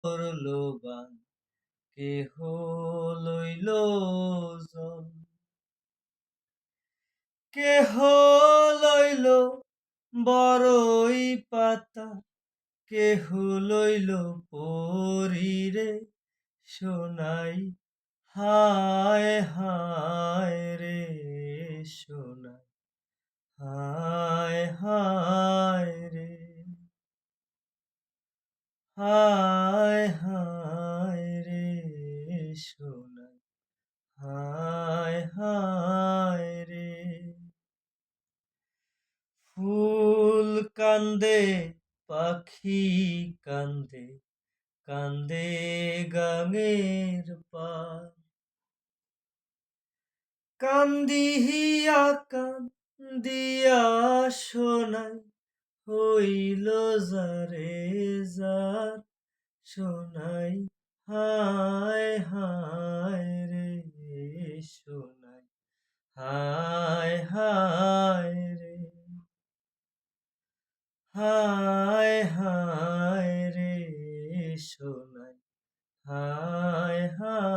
করলো বান কেহ লইল জন কেহ লইল বড়ই পাতা কেহ লইল পরিরে সোনাই হায় হায় রে সোনাই হায় হায় রে হায় হায় রে সোনাই হায় হায় রে ফুল কান্দে পাখি কান্দে কান্দে গাঙের পার কান্দিয়া কান্দিয়া সোনাই হইল যারে যার সোনাই হায় হায় রে সোনাই হায় হায় রে হায় হায় রে সোনাই হায় হায়